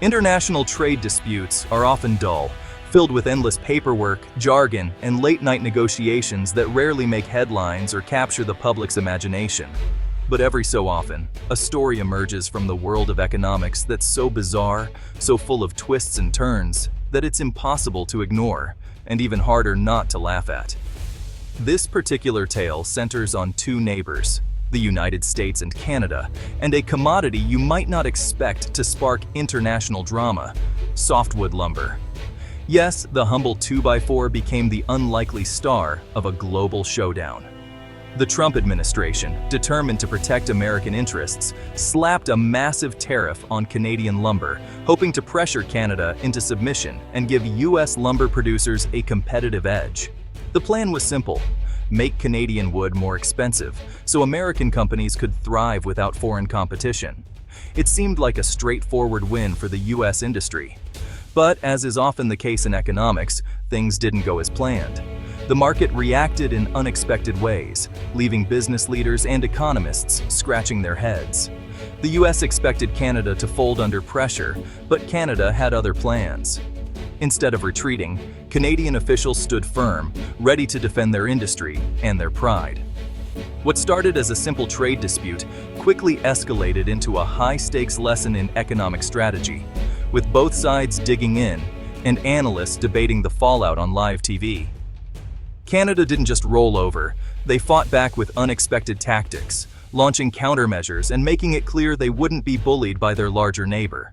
International trade disputes are often dull, filled with endless paperwork, jargon, and late-night negotiations that rarely make headlines or capture the public's imagination. But every so often, a story emerges from the world of economics that's so bizarre, so full of twists and turns, that it's impossible to ignore, and even harder not to laugh at. This particular tale centers on two neighbors, the United States and Canada, and a commodity you might not expect to spark international drama: softwood lumber. Yes, the humble 2x4 became the unlikely star of a global showdown. The Trump administration, determined to protect American interests, slapped a massive tariff on Canadian lumber, hoping to pressure Canada into submission and give U.S. lumber producers a competitive edge. The plan was simple: make Canadian wood more expensive, so American companies could thrive without foreign competition. It seemed like a straightforward win for the U.S. industry. But as is often the case in economics, things didn't go as planned. The market reacted in unexpected ways, leaving business leaders and economists scratching their heads. The U.S. expected Canada to fold under pressure, but Canada had other plans. Instead of retreating, Canadian officials stood firm, ready to defend their industry and their pride. What started as a simple trade dispute quickly escalated into a high-stakes lesson in economic strategy, with both sides digging in and analysts debating the fallout on live TV. Canada didn't just roll over, they fought back with unexpected tactics, launching countermeasures and making it clear they wouldn't be bullied by their larger neighbor.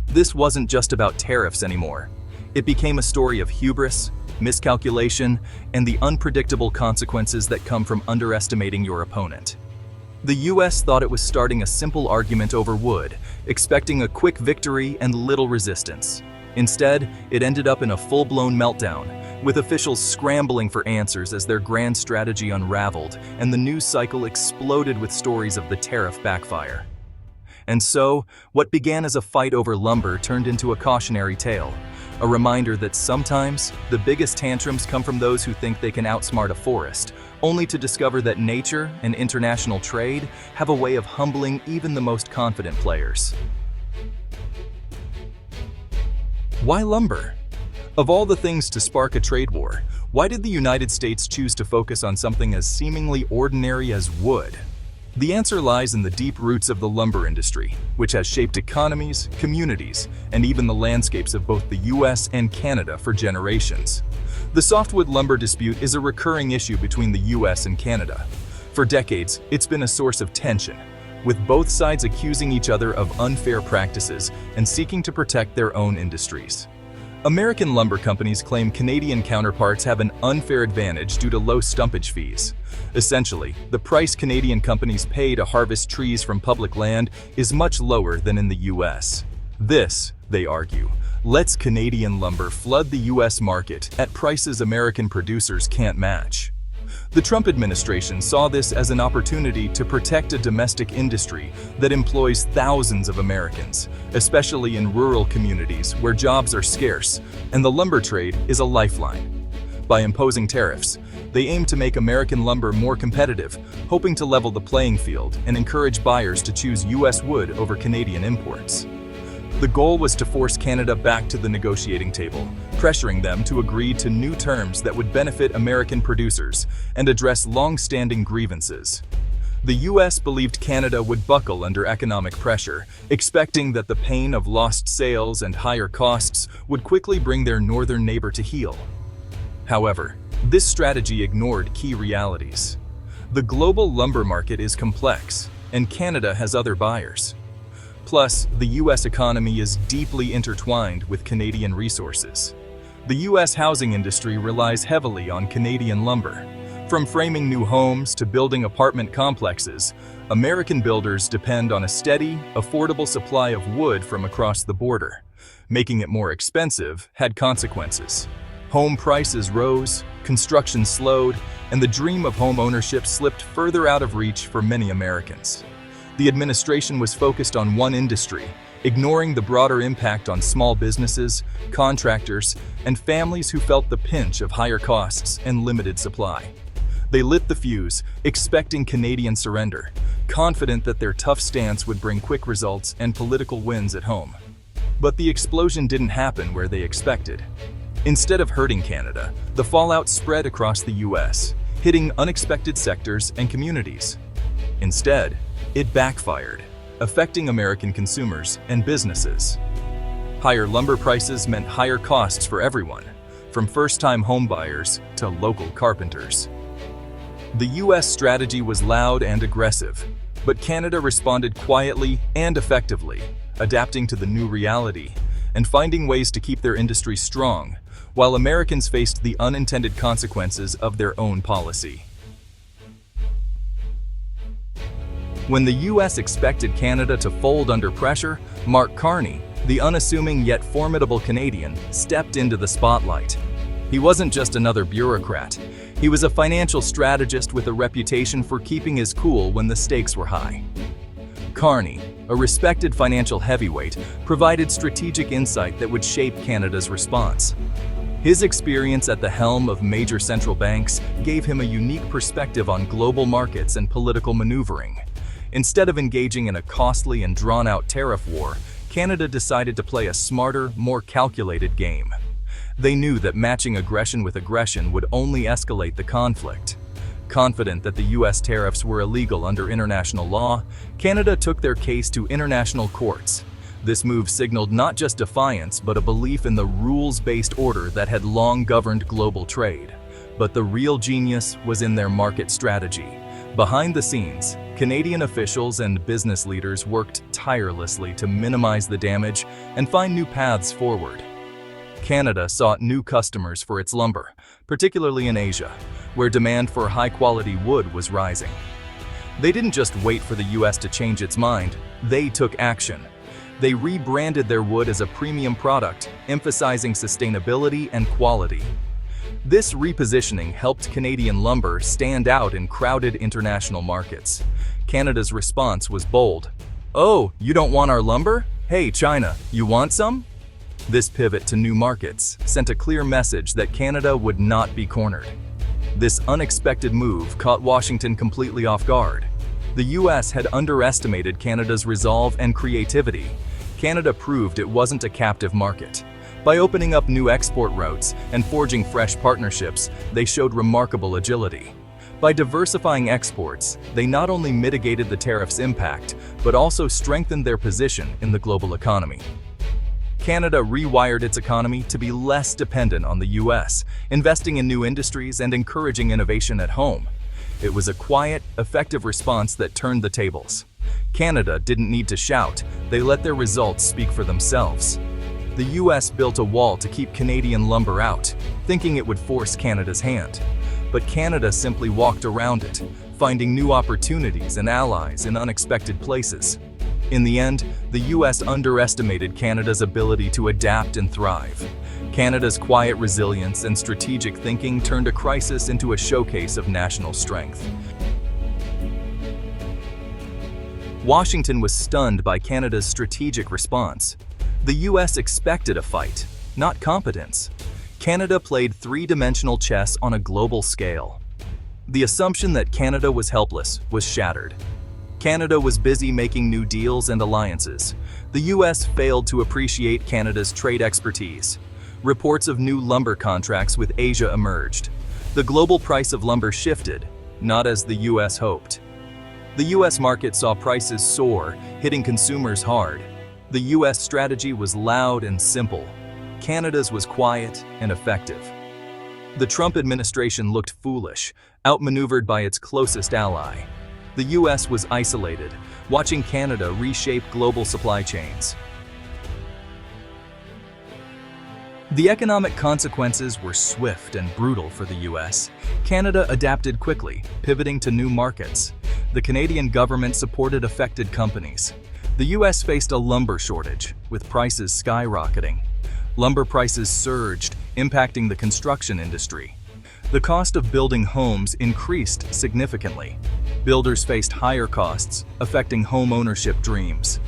This wasn't just about tariffs anymore. It became a story of hubris, miscalculation, and the unpredictable consequences that come from underestimating your opponent. The US thought it was starting a simple argument over wood, expecting a quick victory and little resistance. Instead, it ended up in a full-blown meltdown, with officials scrambling for answers as their grand strategy unraveled and the news cycle exploded with stories of the tariff backfire. And so, what began as a fight over lumber turned into a cautionary tale, a reminder that sometimes the biggest tantrums come from those who think they can outsmart a forest, only to discover that nature and international trade have a way of humbling even the most confident players. Why lumber? Of all the things to spark a trade war, why did the United States choose to focus on something as seemingly ordinary as wood? The answer lies in the deep roots of the lumber industry, which has shaped economies, communities, and even the landscapes of both the US and Canada for generations. The softwood lumber dispute is a recurring issue between the US and Canada. For decades, it's been a source of tension, with both sides accusing each other of unfair practices and seeking to protect their own industries. American lumber companies claim Canadian counterparts have an unfair advantage due to low stumpage fees. Essentially, the price Canadian companies pay to harvest trees from public land is much lower than in the US. This, they argue, lets Canadian lumber flood the US market at prices American producers can't match. The Trump administration saw this as an opportunity to protect a domestic industry that employs thousands of Americans, especially in rural communities where jobs are scarce and the lumber trade is a lifeline. By imposing tariffs, they aim to make American lumber more competitive, hoping to level the playing field and encourage buyers to choose US wood over Canadian imports. The goal was to force Canada back to the negotiating table, pressuring them to agree to new terms that would benefit American producers and address long-standing grievances. The US believed Canada would buckle under economic pressure, expecting that the pain of lost sales and higher costs would quickly bring their northern neighbor to heel. However, this strategy ignored key realities. The global lumber market is complex, and Canada has other buyers. Plus, the US economy is deeply intertwined with Canadian resources. The US housing industry relies heavily on Canadian lumber. From framing new homes to building apartment complexes, American builders depend on a steady, affordable supply of wood from across the border. Making it more expensive had consequences. Home prices rose, construction slowed, and the dream of home ownership slipped further out of reach for many Americans. The administration was focused on one industry, ignoring the broader impact on small businesses, contractors, and families who felt the pinch of higher costs and limited supply. They lit the fuse, expecting Canadian surrender, confident that their tough stance would bring quick results and political wins at home. But the explosion didn't happen where they expected. Instead of hurting Canada, the fallout spread across the US, hitting unexpected sectors and communities. Instead, it backfired, affecting American consumers and businesses. Higher lumber prices meant higher costs for everyone, from first-time homebuyers to local carpenters. The US strategy was loud and aggressive, but Canada responded quietly and effectively, adapting to the new reality and finding ways to keep their industry strong, while Americans faced the unintended consequences of their own policy. When the US expected Canada to fold under pressure, Carney, the unassuming yet formidable Canadian, stepped into the spotlight. He wasn't just another bureaucrat. He was a financial strategist with a reputation for keeping his cool when the stakes were high. Carney, a respected financial heavyweight, provided strategic insight that would shape Canada's response. His experience at the helm of major central banks gave him a unique perspective on global markets and political maneuvering. Instead of engaging in a costly and drawn-out tariff war, Canada decided to play a smarter, more calculated game. They knew that matching aggression with aggression would only escalate the conflict. Confident that the US tariffs were illegal under international law, Canada took their case to international courts. This move signaled not just defiance, but a belief in the rules-based order that had long governed global trade. But the real genius was in their market strategy. Behind the scenes, Canadian officials and business leaders worked tirelessly to minimize the damage and find new paths forward. Canada sought new customers for its lumber, particularly in Asia, where demand for high-quality wood was rising. They didn't just wait for the US to change its mind, they took action. They rebranded their wood as a premium product, emphasizing sustainability and quality. This repositioning helped Canadian lumber stand out in crowded international markets. Canada's response was bold. "Oh, you don't want our lumber? Hey, China, you want some?" This pivot to new markets sent a clear message that Canada would not be cornered. This unexpected move caught Washington completely off guard. The US had underestimated Canada's resolve and creativity. Canada proved it wasn't a captive market. By opening up new export routes and forging fresh partnerships, they showed remarkable agility. By diversifying exports, they not only mitigated the tariffs' impact, but also strengthened their position in the global economy. Canada rewired its economy to be less dependent on the US, investing in new industries and encouraging innovation at home. It was a quiet, effective response that turned the tables. Canada didn't need to shout, they let their results speak for themselves. The US built a wall to keep Canadian lumber out, thinking it would force Canada's hand. But Canada simply walked around it, finding new opportunities and allies in unexpected places. In the end, the US underestimated Canada's ability to adapt and thrive. Canada's quiet resilience and strategic thinking turned a crisis into a showcase of national strength. Washington was stunned by Canada's strategic response. The US expected a fight, not competence. Canada played three-dimensional chess on a global scale. The assumption that Canada was helpless was shattered. Canada was busy making new deals and alliances. The US failed to appreciate Canada's trade expertise. Reports of new lumber contracts with Asia emerged. The global price of lumber shifted, not as the US hoped. The US market saw prices soar, hitting consumers hard. The US strategy was loud and simple. Canada's was quiet and effective. The Trump administration looked foolish, outmaneuvered by its closest ally. The US was isolated, watching Canada reshape global supply chains. The economic consequences were swift and brutal for the US. Canada adapted quickly, pivoting to new markets. The Canadian government supported affected companies. The US faced a lumber shortage, with prices skyrocketing. Lumber prices surged, impacting the construction industry. The cost of building homes increased significantly. Builders faced higher costs, affecting home ownership dreams.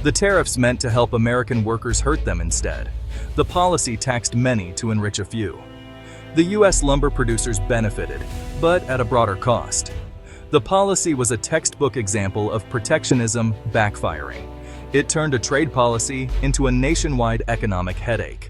The tariffs meant to help American workers hurt them instead. The policy taxed many to enrich a few. The US lumber producers benefited, but at a broader cost. The policy was a textbook example of protectionism backfiring. It turned a trade policy into a nationwide economic headache.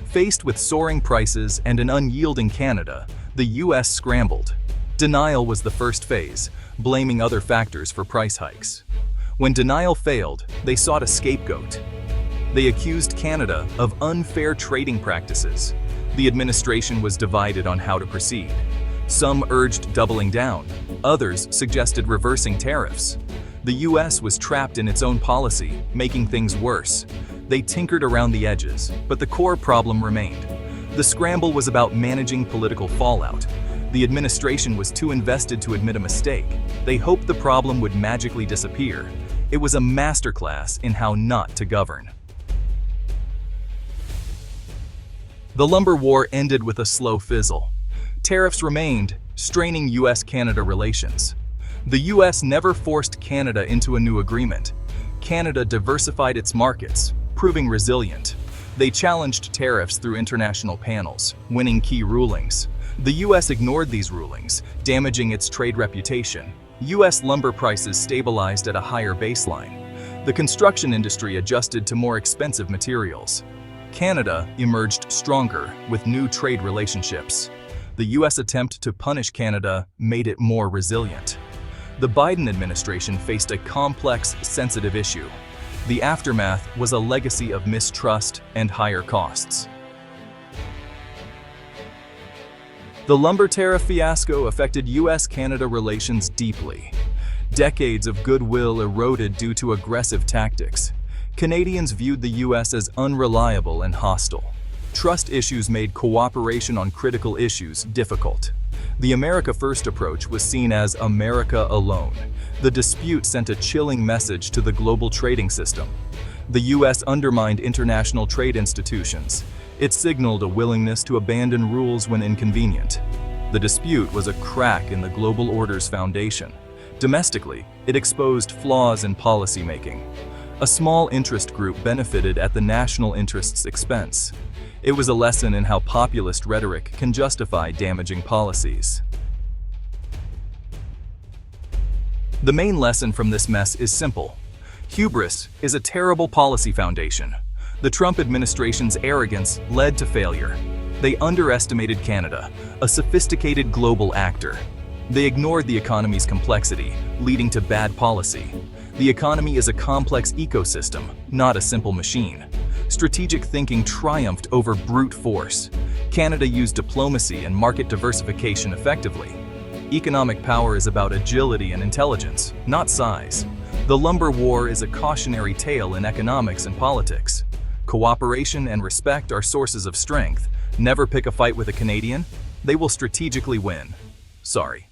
Faced with soaring prices and an unyielding Canada, the U.S. scrambled. Denial was the first phase, blaming other factors for price hikes. When denial failed, they sought a scapegoat. They accused Canada of unfair trading practices. The administration was divided on how to proceed. Some urged doubling down, others suggested reversing tariffs. The U.S. was trapped in its own policy, making things worse. They tinkered around the edges, but the core problem remained. The scramble was about managing political fallout. The administration was too invested to admit a mistake. They hoped the problem would magically disappear. It was a masterclass in how not to govern. The lumber war ended with a slow fizzle. Tariffs remained, straining U.S.-Canada relations. The U.S. never forced Canada into a new agreement. Canada diversified its markets, proving resilient. They challenged tariffs through international panels, winning key rulings. The U.S. ignored these rulings, damaging its trade reputation. U.S. lumber prices stabilized at a higher baseline. The construction industry adjusted to more expensive materials. Canada emerged stronger with new trade relationships. The U.S. attempt to punish Canada made it more resilient. The Biden administration faced a complex, sensitive issue. The aftermath was a legacy of mistrust and higher costs. The lumber tariff fiasco affected U.S.-Canada relations deeply. Decades of goodwill eroded due to aggressive tactics. Canadians viewed the U.S. as unreliable and hostile. Trust issues made cooperation on critical issues difficult. The America First approach was seen as America alone. The dispute sent a chilling message to the global trading system. The U.S. undermined international trade institutions. It signaled a willingness to abandon rules when inconvenient. The dispute was a crack in the global order's foundation. Domestically, it exposed flaws in policymaking. A small interest group benefited at the national interest's expense. It was a lesson in how populist rhetoric can justify damaging policies. The main lesson from this mess is simple. Hubris is a terrible policy foundation. The Trump administration's arrogance led to failure. They underestimated Canada, a sophisticated global actor. They ignored the economy's complexity, leading to bad policy. The economy is a complex ecosystem, not a simple machine. Strategic thinking triumphed over brute force. Canada used diplomacy and market diversification effectively. Economic power is about agility and intelligence, not size. The lumber war is a cautionary tale in economics and politics. Cooperation and respect are sources of strength. Never pick a fight with a Canadian. They will strategically win. Sorry.